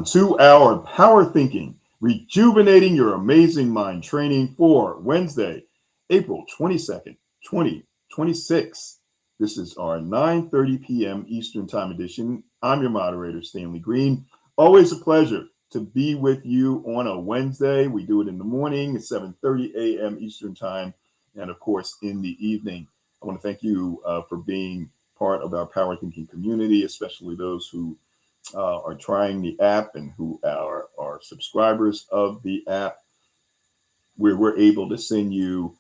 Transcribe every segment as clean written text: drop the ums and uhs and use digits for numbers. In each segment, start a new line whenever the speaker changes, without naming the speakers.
2 hour power thinking, rejuvenating your amazing mind training for Wednesday, April 22nd, 2026. This is our 9:30 p.m. Eastern Time edition. I'm your moderator, Stanley Green. Always a pleasure to be with you on a Wednesday. We do it in the morning at 7:30 a.m. Eastern Time, and of course in the evening. I want to thank you for being part of our power thinking community, especially those who are trying the app and who are subscribers of the app, where we're able to send you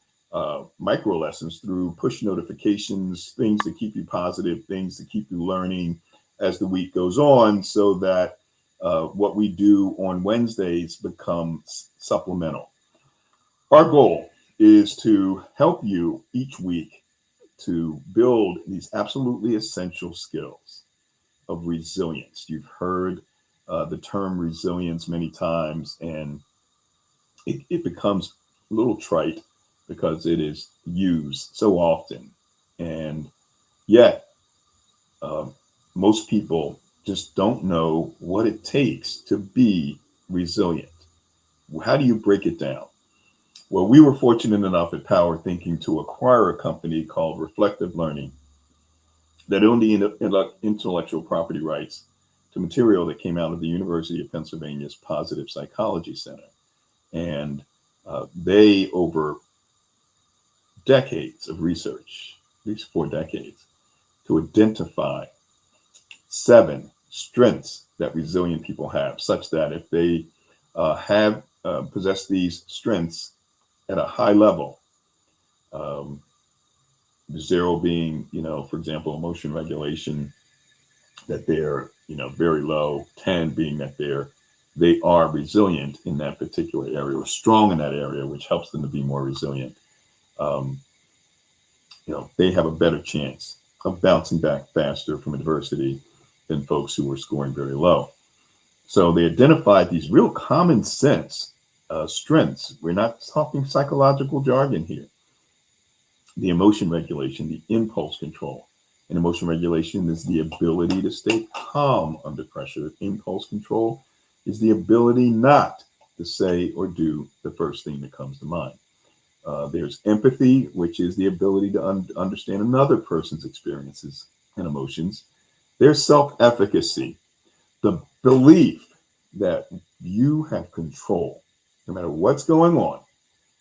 micro lessons through push notifications, things to keep you positive, things to keep you learning as the week goes on, so that what we do on Wednesdays becomes supplemental. Our goal is to help you each week to build these absolutely essential skills of resilience. You've heard the term resilience many times, and it becomes a little trite because it is used so often. And yet, uh, most people just don't know what it takes to be resilient. How do you break it down? Well, we were fortunate enough at Power Thinking to acquire a company called Reflective Learning that owned the intellectual property rights to material that came out of the University of Pennsylvania's Positive Psychology Center. And they, over decades of research, at least 4 decades, to identify 7 strengths that resilient people have, such that if they have possess these strengths at a high level, um, 0 being, for example, emotion regulation, that they're very low, 10 being that they are resilient in that particular area, or strong in that area, which helps them to be more resilient. um, they have a better chance of bouncing back faster from adversity than folks who are scoring very low. So they identified these real common sense strengths. We're not talking psychological jargon here. The emotion regulation, the impulse control. And emotion regulation is the ability to stay calm under pressure. Impulse control is the ability not to say or do the first thing that comes to mind. There's empathy, which is the ability to understand another person's experiences and emotions. There's self-efficacy, the belief that you have control. No matter what's going on,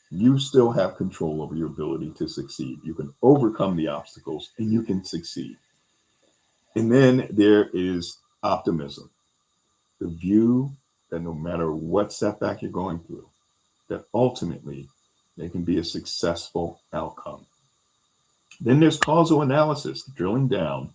you still have control over your ability to succeed. You can overcome the obstacles and you can succeed. And then there is optimism, the view that no matter what setback you're going through, that ultimately there can be a successful outcome. Then there's causal analysis, drilling down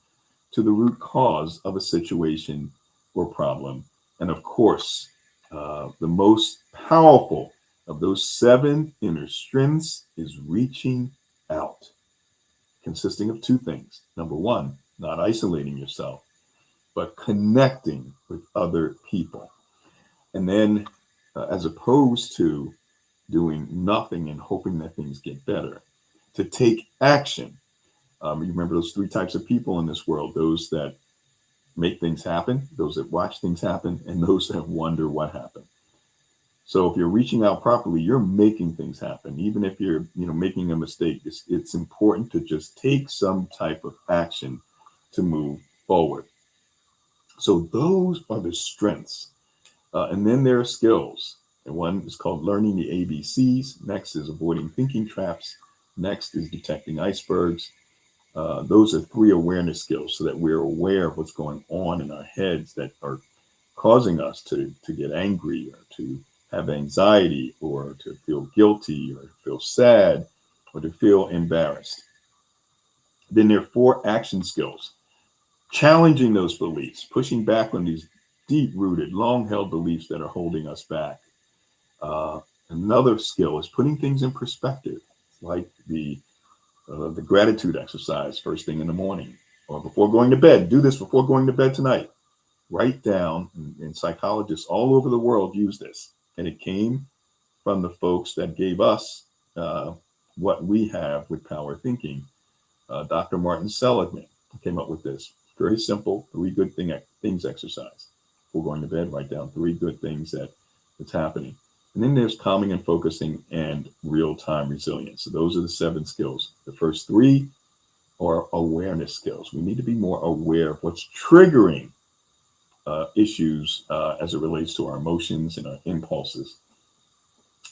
to the root cause of a situation or problem. And of course, the most powerful of those 7 inner strengths is reaching out, consisting of 2 things. Number 1, not isolating yourself, but connecting with other people. And then, as opposed to doing nothing and hoping that things get better, to take action. You remember those 3 types of people in this world: those that make things happen, those that watch things happen, and those that wonder what happened. So if you're reaching out properly, you're making things happen. Even if you're, making a mistake, it's important to just take some type of action to move forward. So those are the strengths. And then there are skills. And one is called learning the ABCs. Next is avoiding thinking traps. Next is detecting icebergs. Those are 3 awareness skills, so that we're aware of what's going on in our heads that are causing us to get angry, or to have anxiety, or to feel guilty, or feel sad, or to feel embarrassed. Then there are 4 action skills: challenging those beliefs, pushing back on these deep rooted, long held beliefs that are holding us back. Uh, Another skill is putting things in perspective, like the gratitude exercise first thing in the morning, or before going to bed. Do this before going to bed tonight. Write down, and psychologists all over the world use this, and it came from the folks that gave us what we have with power thinking. Dr. Martin Seligman came up with this very simple 3 good things exercise. before going to bed, write down 3 good things that's happening. And then there's calming and focusing and real-time resilience. So those are the 7 skills. The first 3 are awareness skills. We need to be more aware of what's triggering issues as it relates to our emotions and our impulses.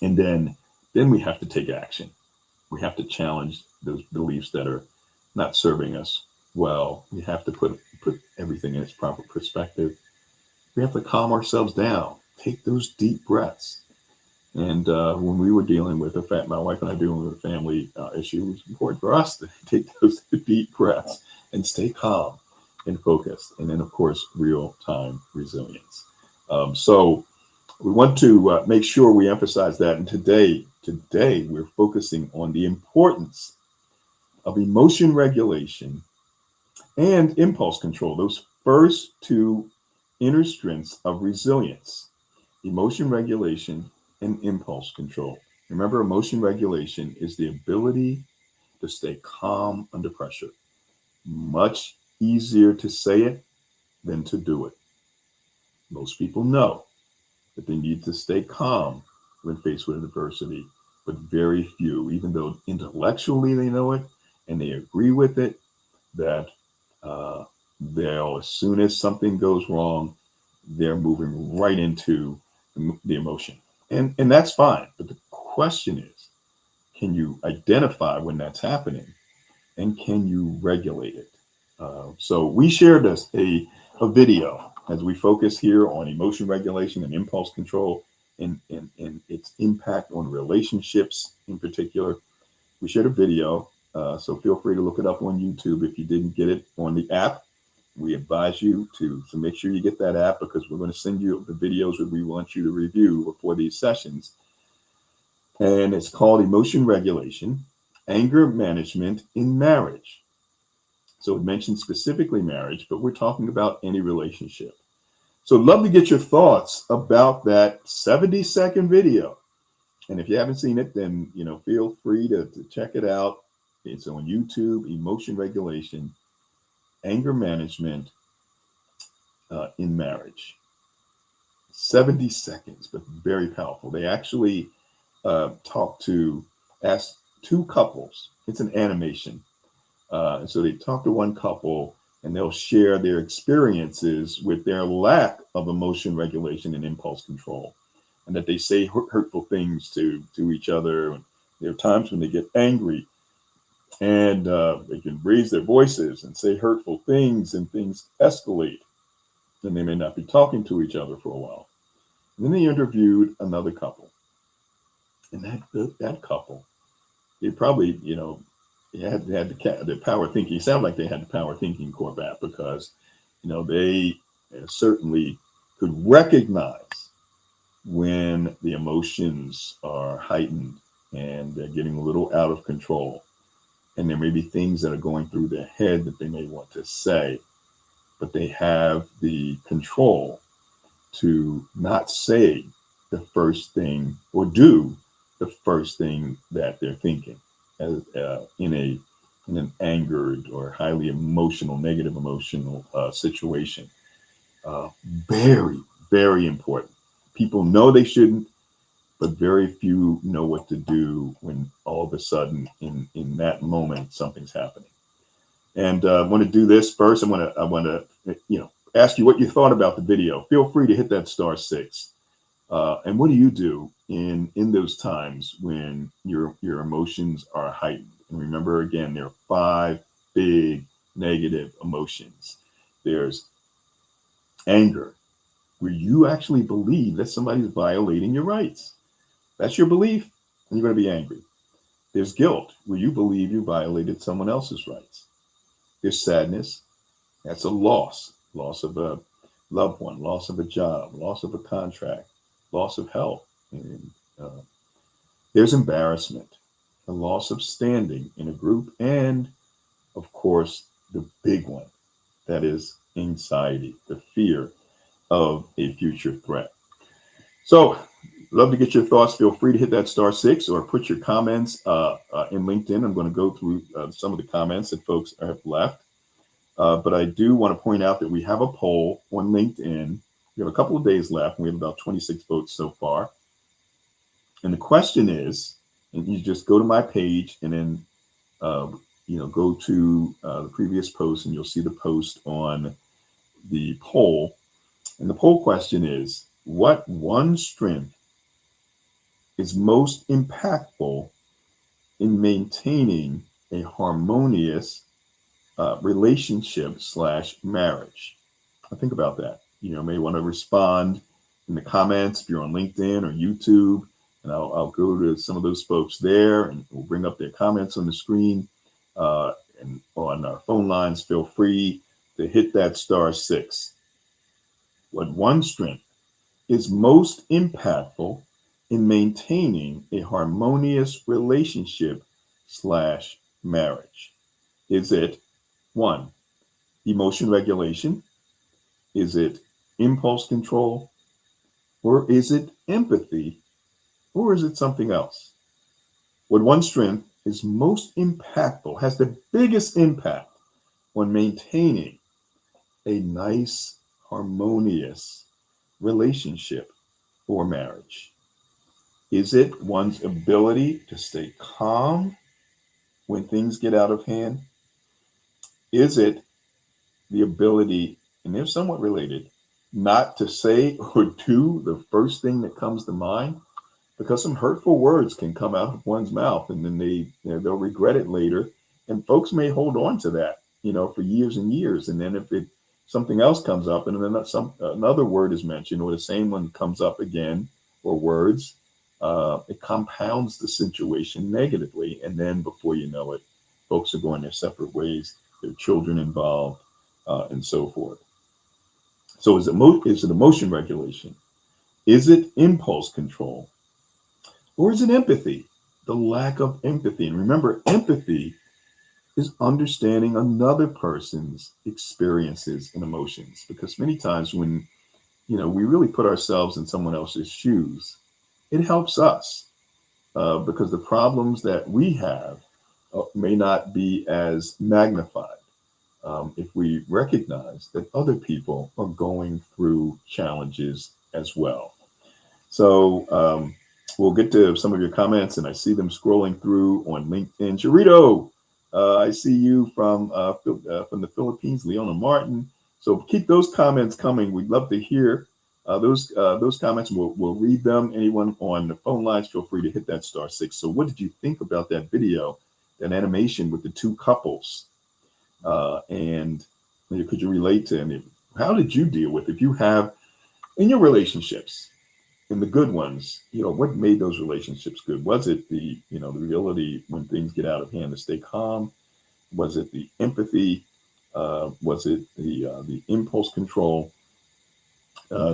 And then we have to take action. We have to challenge those beliefs that are not serving us well. We have to put everything in its proper perspective. We have to calm ourselves down, take those deep breaths. And when we were dealing with my wife and I dealing with a family issue, it was important for us to take those deep breaths and stay calm and focused. And then, of course, real-time resilience. So we want to make sure we emphasize that. And today we're focusing on the importance of emotion regulation and impulse control. Those first 2 inner strengths of resilience: emotion regulation and impulse control. Remember, emotion regulation is the ability to stay calm under pressure. Much easier to say it than to do it. Most people know that they need to stay calm when faced with adversity, but very few, even though intellectually they know it and they agree with it, that they'll, as soon as something goes wrong, they're moving right into the emotion. And that's fine. But the question is, can you identify when that's happening, and can you regulate it? So we shared a video as we focus here on emotion regulation and impulse control and its impact on relationships in particular. We shared a video, so feel free to look it up on YouTube if you didn't get it on the app. We advise you to make sure you get that app, because we're going to send you the videos that we want you to review before these sessions. And it's called Emotion Regulation, Anger Management in Marriage. So it mentions specifically marriage, but we're talking about any relationship. So I'd love to get your thoughts about that 70-second video. And if you haven't seen it, then feel free to check it out. It's on YouTube, Emotion Regulation, Anger Management in Marriage. 70 seconds, but very powerful. They actually ask 2 couples. It's an animation. So they talk to one couple, and they'll share their experiences with their lack of emotion regulation and impulse control, and that they say hurtful things to each other. And there are times when they get angry, and they can raise their voices and say hurtful things, and things escalate, and they may not be talking to each other for a while. And then they interviewed another couple, and that couple, they probably they had the power thinking. It sounded like they had the Power Thinking Corp app, because they certainly could recognize when the emotions are heightened and they're getting a little out of control. And there may be things that are going through their head that they may want to say, but they have the control to not say the first thing or do the first thing that they're thinking in an angered or highly emotional, negative emotional situation. Very, very important. People know they shouldn't, but very few know what to do when all of a sudden in that moment something's happening. And I want to do this first. I want to ask you what you thought about the video. Feel free to hit that *6. And what do you do in those times when your emotions are heightened? And remember, again, there are 5 big negative emotions. There's anger, where you actually believe that somebody's violating your rights. That's your belief, and you're going to be angry. There's guilt, where you believe you violated someone else's rights. There's sadness. That's a loss of a loved one, loss of a job, loss of a contract, loss of health. And there's embarrassment, a loss of standing in a group, and of course, the big one, that is anxiety, the fear of a future threat. So, love to get your thoughts. Feel free to hit that *6 or put your comments in LinkedIn. I'm going to go through some of the comments that folks have left. But I do want to point out that we have a poll on LinkedIn We have a couple of days left. We have about 26 votes so far. And the question is, and you just go to my page and then, go to the previous post, and you'll see the post on the poll. And the poll question is, what one strength is most impactful in maintaining a harmonious relationship / marriage? I think about that. You may want to respond in the comments if you're on LinkedIn or YouTube, and I'll go to some of those folks there, and we'll bring up their comments on the screen. And on our phone lines, feel free to hit that *6. What one strength is most impactful in maintaining a harmonious relationship / marriage? Is it 1, emotion regulation? Is it impulse control? Or is it empathy? Or is it something else? What one strength is most impactful, has the biggest impact on maintaining a nice, harmonious relationship or marriage? Is it one's ability to stay calm when things get out of hand? Is it the ability, and they're somewhat related, not to say or do the first thing that comes to mind? Because some hurtful words can come out of one's mouth, and then they'll regret it later. And folks may hold on to that, for years and years. And then if something else comes up, and then another word is mentioned, or the same one comes up again, or words, it compounds the situation negatively. And then before you know it, folks are going their separate ways. There are children involved, and so forth. So is it emotion regulation? Is it impulse control? Or is it empathy? The lack of empathy. And remember, empathy is understanding another person's experiences and emotions. Because many times when, we really put ourselves in someone else's shoes, it helps us because the problems that we have may not be as magnified if we recognize that other people are going through challenges as well. So we'll get to some of your comments, and I see them scrolling through on LinkedIn. Charito, I see you from the Philippines, Leona Martin. So keep those comments coming. We'd love to hear those comments. We'll read them. Anyone on the phone lines, feel free to hit that *6. So what did you think about that video, that animation with the two couples? And could you relate to any? How did you deal with, if you have in your relationships, in the good ones, what made those relationships good? Was it the ability when things get out of hand to stay calm? Was it the empathy? Was it the impulse control?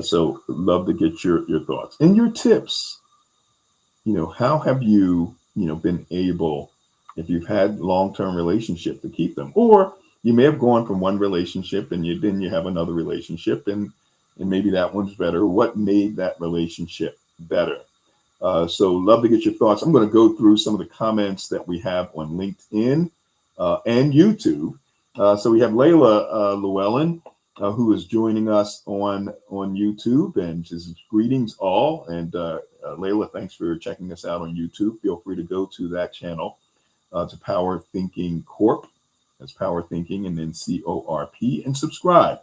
So love to get your thoughts and your tips. How have you, been able, if you've had long-term relationship, to keep them? Or you may have gone from one relationship and then you have another relationship, and maybe that one's better. What made that relationship better? So love to get your thoughts. I'm going to go through some of the comments that we have on LinkedIn and YouTube. So we have Layla Llewellyn, who is joining us on YouTube, and says greetings all. And Layla, thanks for checking us out on YouTube. Feel free to go to that channel, to Power Thinking Corp. That's Power Thinking, and then CORP, and subscribe.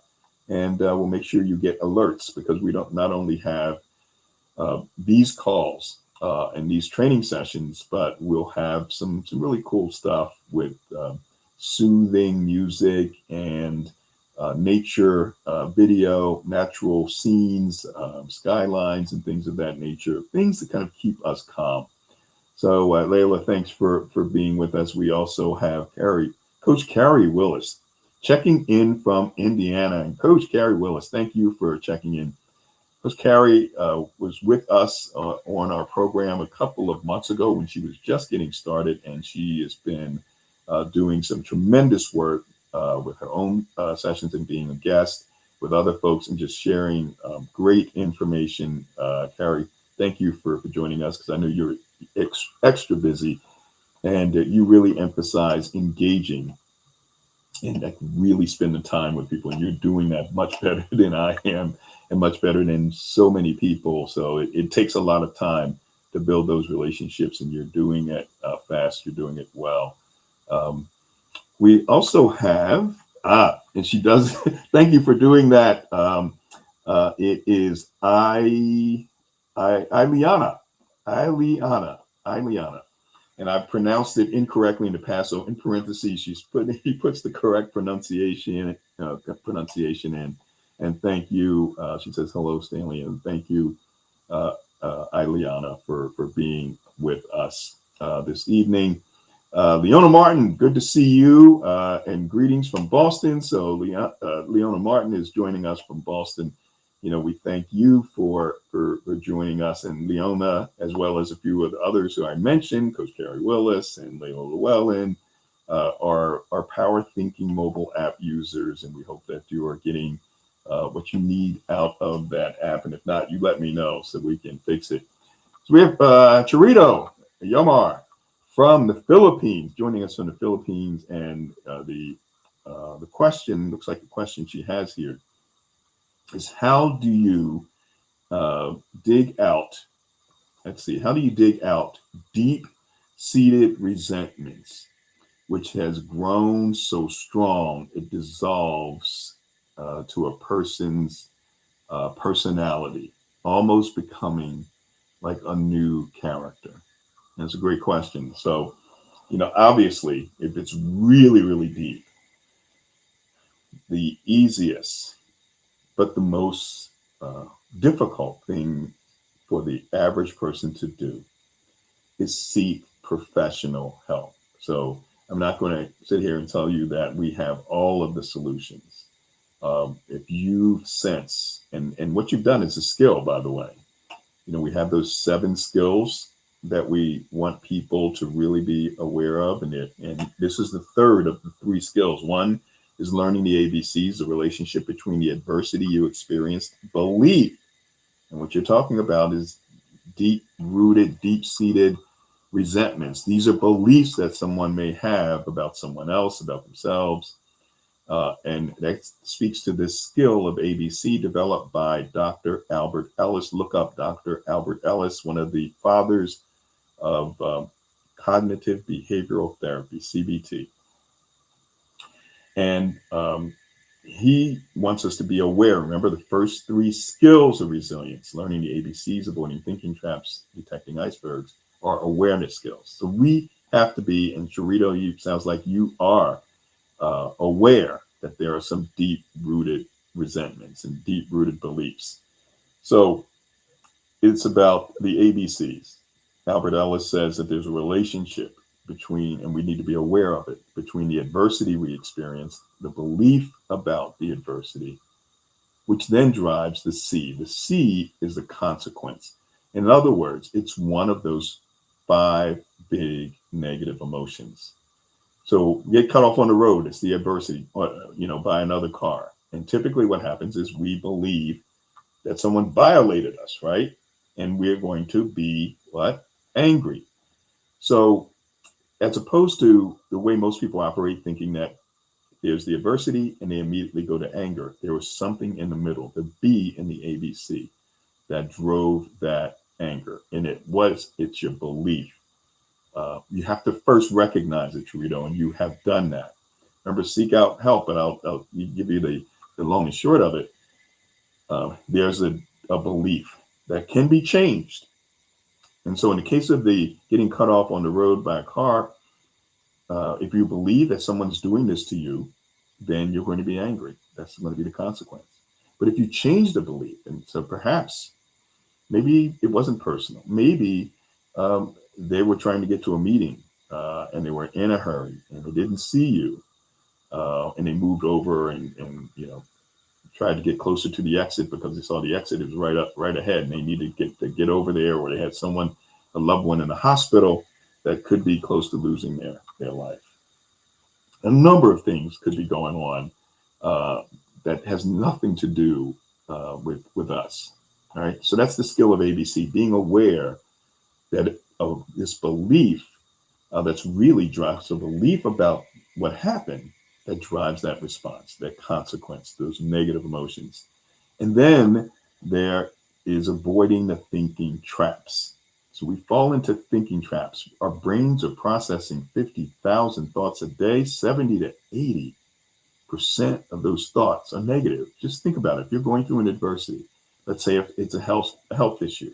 And we'll make sure you get alerts, because we don't not only have these calls and these training sessions, but we'll have some really cool stuff with soothing music and nature video, natural scenes, skylines, and things of that nature, things to kind of keep us calm. So Layla, thanks for being with us. We also have Coach Carrie Willis, checking in from Indiana. And Coach Carrie Willis, thank you for checking in. Coach Carrie was with us on our program a couple of months ago when she was just getting started, and she has been doing some tremendous work with her own sessions and being a guest with other folks and just sharing great information. Carrie, thank you for joining us, because I know you're extra busy, and you really emphasize engaging and really spend the time with people, and you're doing that much better than I am. and much better than so many people. So it takes a lot of time to build those relationships, and you're doing it fast. You're doing it well. Um, we also have, and she does, thank you for doing that. It is Ileana. And I pronounced it incorrectly in the past. So in parentheses, he puts the correct pronunciation in. And thank you. She says, hello, Stanley. And thank you, Ileana, for being with us this evening. Leona Martin, good to see you, and greetings from Boston. So Leona Martin is joining us from Boston. We thank you for joining us, and Leona, as well as a few of the others who I mentioned, Coach Carrie Willis and Layla Llewellyn, are Power Thinking mobile app users, and we hope that you are getting what you need out of that app. And if not, you let me know so we can fix it. So we have Charito Yomar from the Philippines, joining us from the Philippines, and the question looks like the question she has here is, how do you dig out? Let's see, how do you dig out deep-seated resentments, which has grown so strong it dissolves to a person's personality, almost becoming like a new character? That's a great question. So, obviously, if it's really, really deep, the easiest, but the most difficult thing for the average person to do is seek professional help. So, I'm not going to sit here and tell you that we have all of the solutions. If you sense, and what you've done is a skill, by the way. We have those 7 skills that we want people to really be aware of. And this is the third of the 3 skills. One is learning the ABCs, the relationship between the adversity you experienced, belief. And what you're talking about is deep-rooted, deep-seated resentments. These are beliefs that someone may have about someone else, about themselves. And that speaks to this skill of ABC developed by Dr. Albert Ellis. Look up Dr. Albert Ellis, one of the fathers of cognitive behavioral therapy, CBT. And he wants us to be aware. Remember the first 3 skills of resilience: learning the ABCs, avoiding thinking traps, detecting icebergs, are awareness skills. So we have to be, and Charito, you sounds like you are aware that there are some deep-rooted resentments and deep-rooted beliefs. So it's about the ABCs. Albert Ellis says that there's a relationship between, and we need to be aware of it, between the adversity we experience, the belief about the adversity, which then drives the C. The C is the consequence. In other words, it's one of those 5 big negative emotions. So get cut off on the road, it's the adversity, by another car. And typically what happens is we believe that someone violated us, right? And we're going to be what? Angry. So as opposed to the way most people operate, thinking that there's the adversity and they immediately go to anger, there was something in the middle, the B in the ABC, that drove that anger. And it's your belief. You have to first recognize it, Charito, and you have done that. Remember, seek out help, and I'll give you the long and short of it. There's a belief that can be changed. And so in the case of the getting cut off on the road by a car, if you believe that someone's doing this to you, then you're going to be angry. That's going to be the consequence. But if you change the belief, and so perhaps maybe it wasn't personal, maybe they were trying to get to a meeting and they were in a hurry and they didn't see you, and they moved over and tried to get closer to the exit because they saw the exit is right ahead, and they needed to get over there, or they had a loved one in the hospital that could be close to losing their life. A number of things could be going on that has nothing to do with us. All right, so that's the skill of ABC, being aware that of this belief that's really drives a belief about what happened that drives that response, that consequence, those negative emotions. And then There is avoiding the thinking traps. So we fall into thinking traps. Our brains are processing 50,000 thoughts a day. 70 to 80% of those thoughts are negative. Just think about it. If you're going through an adversity, let's say if it's a health issue,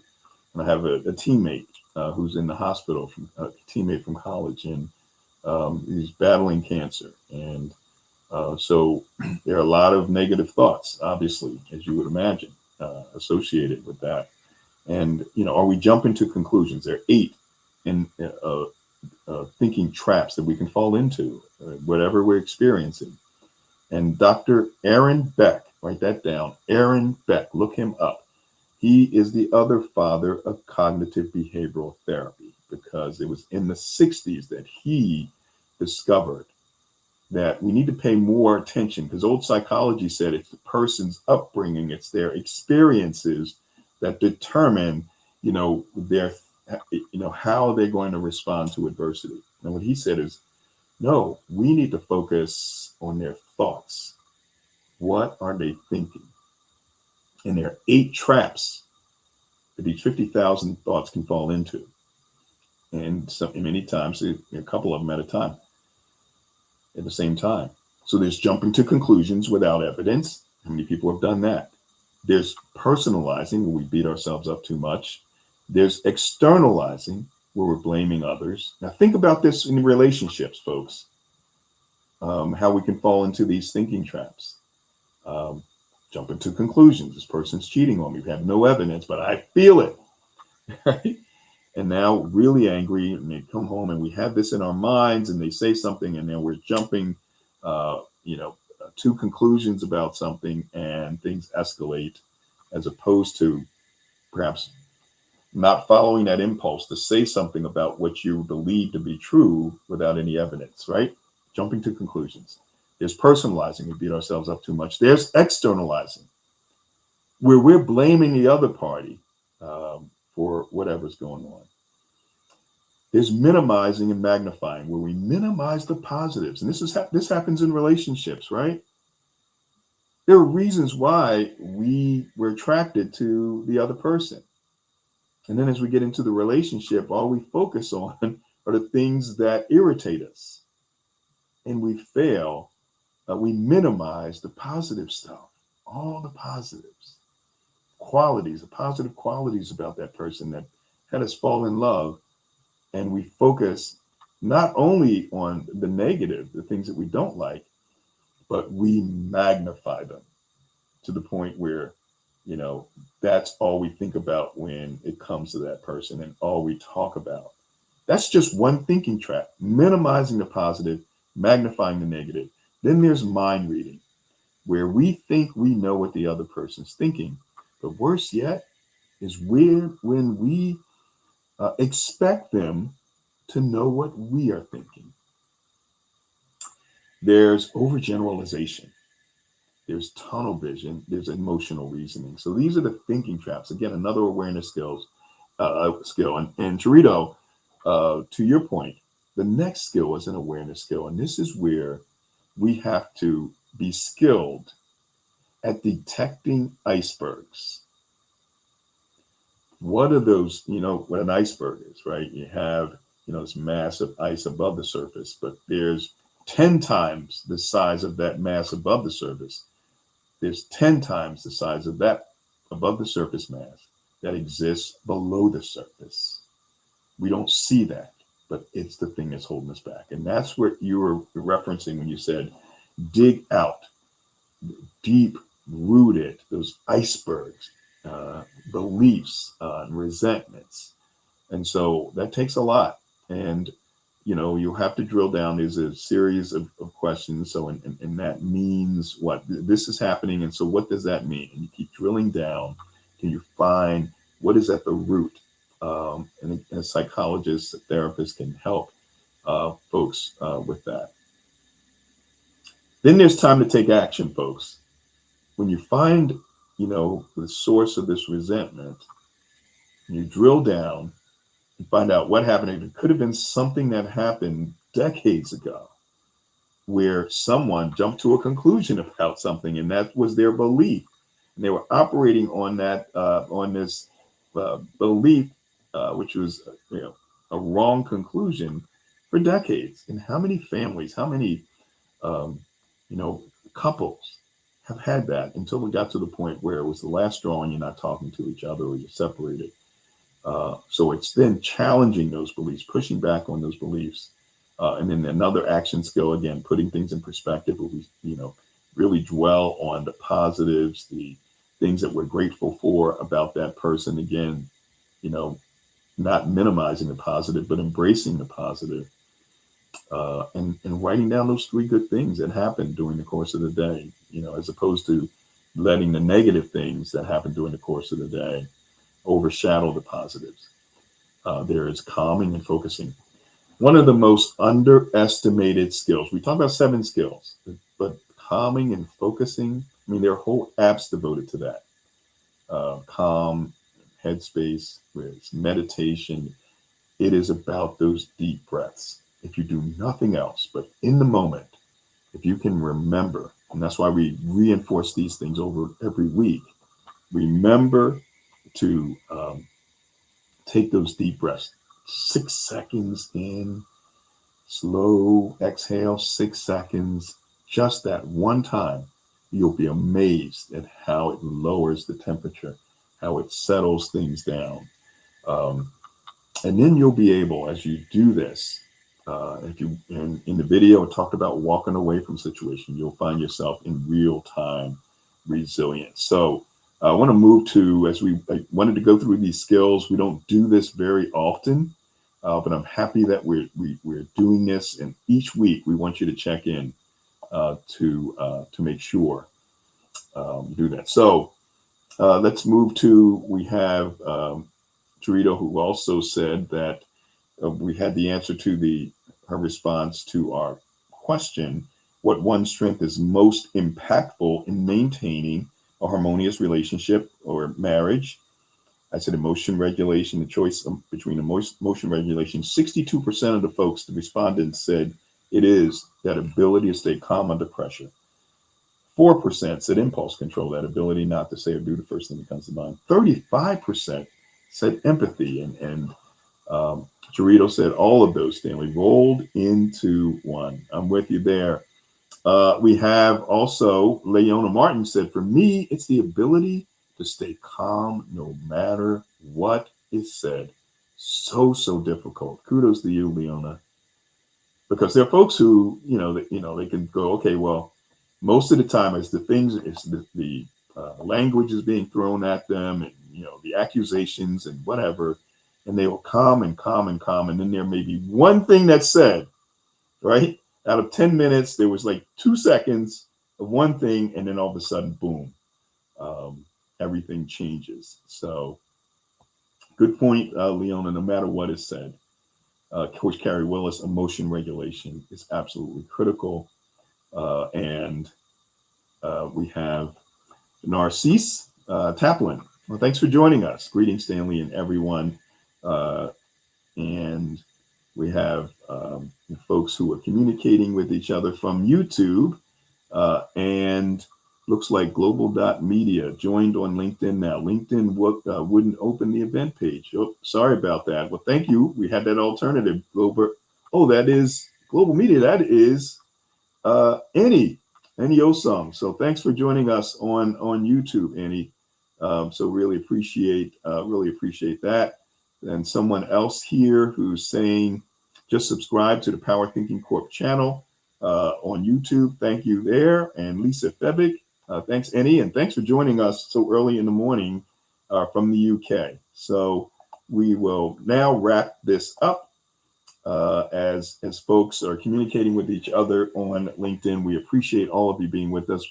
and I have a teammate who's in the hospital, from a teammate from college, and he's battling cancer. And so there are a lot of negative thoughts, obviously, as you would imagine, associated with that. And, are we jumping to conclusions? There are 8 in thinking traps that we can fall into, whatever we're experiencing. And Dr. Aaron Beck, write that down, Aaron Beck, look him up. He is the other father of cognitive behavioral therapy, because it was in the 60s that he discovered that we need to pay more attention, because old psychology said it's the person's upbringing, it's their experiences that determine, their, how they're going to respond to adversity. And what he said is, no, we need to focus on their thoughts. What are they thinking? And there are 8 traps that these 50,000 thoughts can fall into. And many times, a couple of them at a time, at the same time. So there's jumping to conclusions without evidence. How many people have done that? There's personalizing, where we beat ourselves up too much. There's externalizing, where we're blaming others. Now think about this in relationships, folks, how we can fall into these thinking traps. Jumping to conclusions. This person's cheating on me. We have no evidence, but I feel it. Right? And now really angry, and they come home and we have this in our minds, and they say something, and then we're jumping, to conclusions about something, and things escalate, as opposed to perhaps not following that impulse to say something about what you believe to be true without any evidence, right? Jumping to conclusions. There's personalizing. We beat ourselves up too much. There's externalizing, where we're blaming the other party for whatever's going on. There's minimizing and magnifying, where we minimize the positives. And this happens in relationships, right? There are reasons why we're attracted to the other person. And then as we get into the relationship, all we focus on are the things that irritate us. And we fail. We minimize the positive stuff, all the positives, qualities, the positive qualities about that person that had us fall in love. And we focus not only on the negative, the things that we don't like, but we magnify them to the point where, that's all we think about when it comes to that person, and all we talk about. That's just one thinking trap: minimizing the positive, magnifying the negative. Then there's mind reading, where we think we know what the other person's thinking. But worse yet is when we expect them to know what we are thinking. There's overgeneralization. There's tunnel vision. There's emotional reasoning. So these are the thinking traps. Again, another awareness skill. And Charito, to your point, the next skill is an awareness skill. And this is where we have to be skilled at detecting icebergs. What are those, what an iceberg is, right? You have, this mass of ice above the surface, but there's 10 times the size of that mass above the surface. There's 10 times the size of that above the surface mass that exists below the surface. We don't see that, but it's the thing that's holding us back. And that's what you were referencing when you said, dig out deep rooted, those icebergs, beliefs, resentments. And so that takes a lot. And, you'll have to drill down. There's a series of questions. So, and that means what? This is happening. And so what does that mean? And you keep drilling down. Can you find what is at the root? And a psychologist, a therapist can help folks with that. Then there's time to take action, folks. When you find, the source of this resentment, you drill down and find out what happened. It could have been something that happened decades ago, where someone jumped to a conclusion about something, and that was their belief. and they were operating on that on this belief, which was a wrong conclusion for decades. And how many families, how many um, couples have had that until we got to the point where it was the last straw and you're not talking to each other or you're separated. So it's then challenging those beliefs, pushing back on those beliefs. And then another action skill, again, putting things in perspective where we, really dwell on the positives, the things that we're grateful for about that person. Again, you know, not minimizing the positive, but embracing the positive, and writing down those three good things that happened during the course of the day, as opposed to letting the negative things that happen during the course of the day overshadow the positives. There is calming and focusing. One of the most underestimated skills. We talk about 7 skills, but calming and focusing, I mean, there are whole apps devoted to that. Calm, headspace, where it's meditation. It is about those deep breaths. If you do nothing else, but in the moment, if you can remember, and that's why we reinforce these things over every week, remember to take those deep breaths. 6 seconds in, slow exhale, 6 seconds, just that one time. You'll be amazed at how it lowers the temperature, how it settles things down. Um, and then you'll be able, as you do this, if you in the video it talked about walking away from situation, you'll find yourself in real time resilience. So I want to move to, I wanted to go through these skills. We don't do this very often, but I'm happy that we're doing this. And each week we want you to check in to make sure you do that. So let's move to, we have Dorito, who also said that we had the answer to her response to our question: what one strength is most impactful in maintaining a harmonious relationship or marriage? I said emotion regulation, the choice between emotion regulation. 62% of the folks, the respondents, said it is that ability to stay calm under pressure. 4% said impulse control, that ability not to say or do the first thing that comes to mind. 35% said empathy, and Chirito said all of those, Stanley, rolled into one. I'm with you there. We have also, Leona Martin said, for me, it's the ability to stay calm no matter what is said. So difficult. Kudos to you, Leona. Because there are folks who, they can go, okay, well, most of the time it's the language is being thrown at them, and, the accusations and whatever, and they will calm and calm and calm. And then there may be one thing that's said, right? Out of 10 minutes, there was like 2 seconds of one thing, and then all of a sudden, boom, everything changes. So good point, Leona, no matter what is said. Coach Carrie Willis, emotion regulation is absolutely critical. And we have Narcisse Taplin. Well, thanks for joining us. Greetings, Stanley, and everyone. And we have folks who are communicating with each other from YouTube, and looks like global.media joined on LinkedIn now. LinkedIn wouldn't open the event page. Oh, sorry about that. Well, thank you. We had that alternative. That is Global Media. That is Annie Osung. So thanks for joining us on YouTube, Annie. So really appreciate that. And someone else here who's saying, just subscribe to the Power Thinking Corp channel on YouTube. Thank you there. And Lisa Febick, thanks, Annie, and thanks for joining us so early in the morning from the UK. So we will now wrap this up. As folks are communicating with each other on LinkedIn, we appreciate all of you being with us.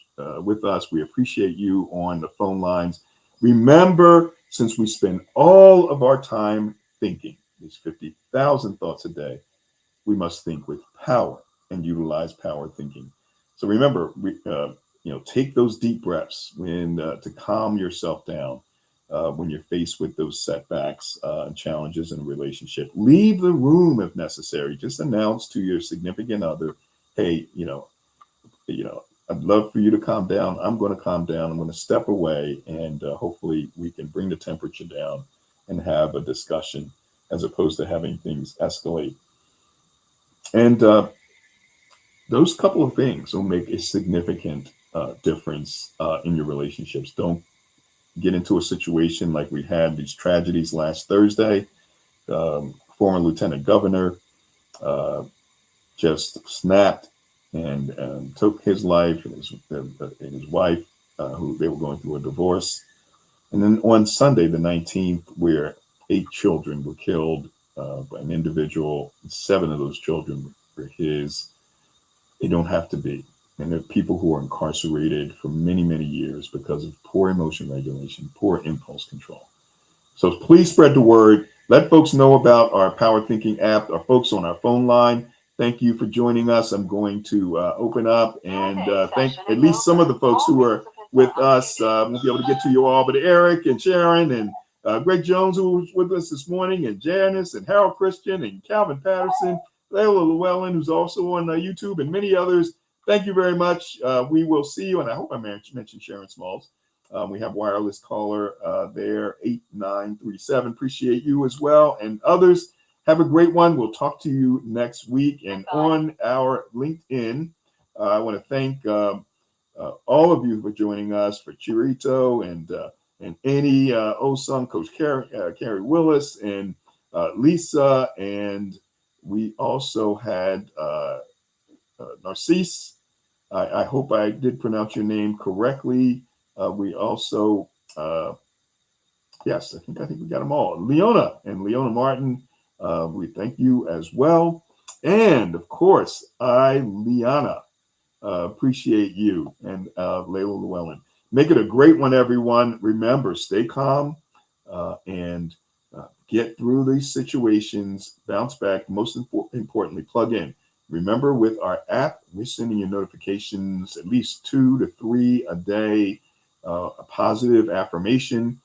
We appreciate you on the phone lines. Remember, since we spend all of our time thinking, these 50,000 thoughts a day, we must think with power and utilize power thinking. So remember, take those deep breaths to calm yourself down. When you're faced with those setbacks and challenges in a relationship, leave the room if necessary. Just announce to your significant other, hey, I'd love for you to calm down. I'm going to calm down. I'm going to step away, and hopefully we can bring the temperature down and have a discussion as opposed to having things escalate. And those couple of things will make a significant difference in your relationships. Don't get into a situation like we had these tragedies last Thursday. Former lieutenant governor just snapped and took his life and his wife, who they were going through a divorce. And then on Sunday, the 19th, where 8 children were killed by an individual, 7 of those children were his. They don't have to be. And there are people who are incarcerated for many, many years because of poor emotion regulation, poor impulse control. So please spread the word. Let folks know about our Power Thinking app, our folks on our phone line. Thank you for joining us. I'm going to open up and thank at least some of the folks who are with us. We'll be able to get to you all, but Eric and Sharon and Greg Jones, who was with us this morning, and Janice and Harold Christian and Calvin Patterson, Layla Llewellyn, who's also on YouTube, and many others. Thank you very much. We will see you, and I hope I mentioned Sharon Smalls. We have wireless caller there, 8937. Appreciate you as well, and others. Have a great one. We'll talk to you next week. And on our LinkedIn, I want to thank all of you for joining us, for Chirito and Annie Osung, Coach Carrie Willis, and Lisa. And we also had Narcisse. I hope I did pronounce your name correctly. We also, yes, I think we got them all. Leona Martin. We thank you as well. And of course, Liana, appreciate you, and Layla Llewellyn. Make it a great one, everyone. Remember, stay calm and get through these situations, bounce back. Most importantly, plug in. Remember, with our app, we're sending you notifications at least 2 to 3 a day, a positive affirmation,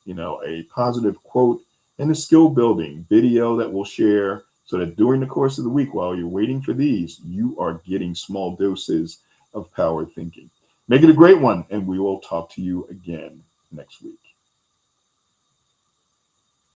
a positive quote, and a skill building video that we'll share so that during the course of the week, while you're waiting for these, you are getting small doses of power thinking. Make it a great one, and we will talk to you again next week.